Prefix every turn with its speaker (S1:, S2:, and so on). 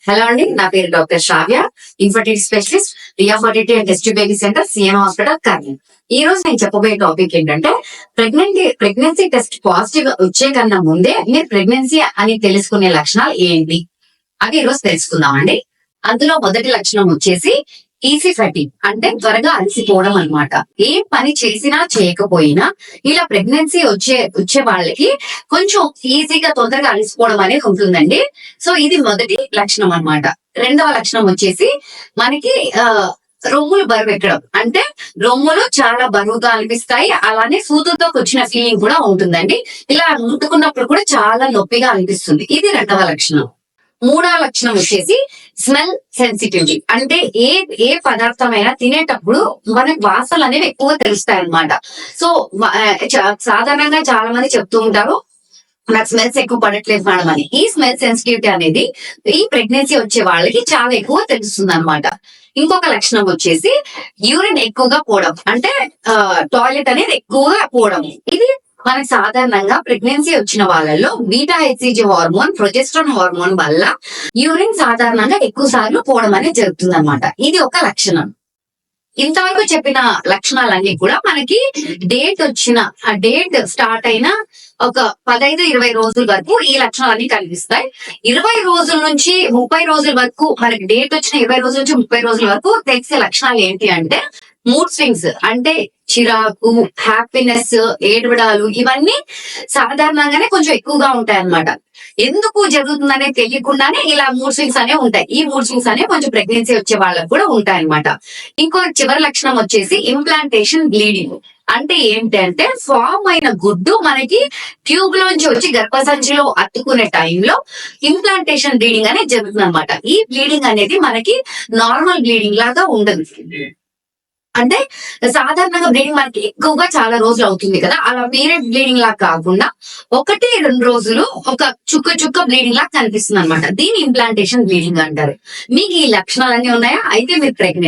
S1: Hello అండి, నా పేరు doctor Shravya, infertility specialist, Riya fertility and test baby centre, CN hospital, Kurnool. ఈ రోజు నేను చెప్పబోయే టాపిక్ ఏంటంటే ప్రెగ్నెన్సీ టెస్ట్ పాజిటివ్ వచ్చే కన్నా ముందే మీరు ప్రెగ్నెన్సీ అని తెలుసుకునే లక్షణాలు ఏంటి అది ఈ రోజు తెలుసుకుందామండి. అందులో మొదటి లక్షణం వచ్చేసి ఈజీ ఫెటిగ్, అంటే త్వరగా అలసిపోవడం అన్నమాట. ఏ పని చేసినా చేయకపోయినా ఇలా ప్రెగ్నెన్సీ వచ్చే వాళ్ళకి కొంచెం ఈజీగా తొందరగా అలసిపోవడం అనేది ఉంటుందండి. సో ఇది మొదటి లక్షణం అన్నమాట. రెండవ లక్షణం వచ్చేసి మనకి రొమ్ములు బరువు ఎక్కడం, అంటే రొమ్ములు చాలా బరువుగా అనిపిస్తాయి. అలానే సూదుతో వచ్చిన ఫీలింగ్ కూడా ఉంటుందండి. ఇలా ముట్టుకున్నప్పుడు కూడా చాలా నొప్పిగా అనిపిస్తుంది. ఇది రెండవ లక్షణం. మూడవ లక్షణం వచ్చేసి స్మెల్ సెన్సిటివిటీ, అంటే ఏ పదార్థమైనా తినేటప్పుడు మనకి వాసనలు అనేవి ఎక్కువ తెలుస్తాయి అన్నమాట. సో సాధారణంగా చాలా మంది చెప్తూ ఉంటారు, నాకు స్మెల్స్ ఎక్కువ పడట్లేదు మేడం అని. ఈ స్మెల్ సెన్సిటివిటీ అనేది ఈ ప్రెగ్నెన్సీ వచ్చే వాళ్ళకి చాలా ఎక్కువ తెలుస్తుంది అనమాట. ఇంకొక లక్షణం వచ్చేసి యూరిన్ ఎక్కువగా పోవడం, అంటే టాయిలెట్ అనేది ఎక్కువగా పోవడం. ఇది మనకి సాధారణంగా ప్రెగ్నెన్సీ వచ్చిన వాళ్ళలో beta HCG hormone, progesterone hormone వల్ల యూరిన్ సాధారణంగా ఎక్కువ సార్లు పోవడం అనేది జరుగుతుంది అనమాట. ఇది ఒక లక్షణం. ఇంతవరకు చెప్పిన లక్షణాలన్నీ కూడా మనకి డేట్ స్టార్ట్ అయిన ఒక 15-20 రోజుల వరకు ఈ లక్షణాలన్నీ కనిపిస్తాయి. 20 రోజుల నుంచి 30 రోజుల వరకు, మనకి డేట్ వచ్చిన 20 రోజుల నుంచి 30 రోజుల వరకు తెలిసే లక్షణాలు ఏంటి అంటే మూడ్ స్వింగ్స్, అంటే చిరాకు, హ్యాపీనెస్, ఏడవడాలు, ఇవన్నీ సాధారణంగానే కొంచెం ఎక్కువగా ఉంటాయి అన్నమాట. ఎందుకు జరుగుతుందనే తెలియకుండానే ఇలా మూడ్ స్వింగ్స్ అనేవి ఉంటాయి. ఈ మూడ్ స్వింగ్స్ అనేవి కొంచెం ప్రెగ్నెన్సీ వచ్చే వాళ్ళకు కూడా ఉంటాయి అన్నమాట. ఇంకో చివరి లక్షణం వచ్చేసి ఇంప్లాంటేషన్ బ్లీడింగ్, అంటే ఏంటంటే ఫామ్ అయిన గుడ్డు మనకి ట్యూబ్ లోంచి వచ్చి గర్భసంచిలో అతుక్కునే టైంలో ఇంప్లాంటేషన్ బ్లీడింగ్ అనేది జరుగుతుంది అనమాట. ఈ బ్లీడింగ్ అనేది మనకి నార్మల్ బ్లీడింగ్ లాగా ఉండదు. అంటే సాధారణంగా బ్లీడింగ్ మనకి ఎక్కువగా చాలా రోజులు అవుతుంది కదా, అలా పీరియడ్ బ్లీడింగ్ లాగా కాకుండా 1-2 రోజులు ఒక చుక్క బ్లీడింగ్ లాగా కనిపిస్తుంది అనమాట. దీని ఇంప్లాంటేషన్ బ్లీడింగ్ అంటారు. మీకు ఈ లక్షణాలన్నీ ఉన్నాయా? అయితే మీరు ప్రెగ్నెంట్.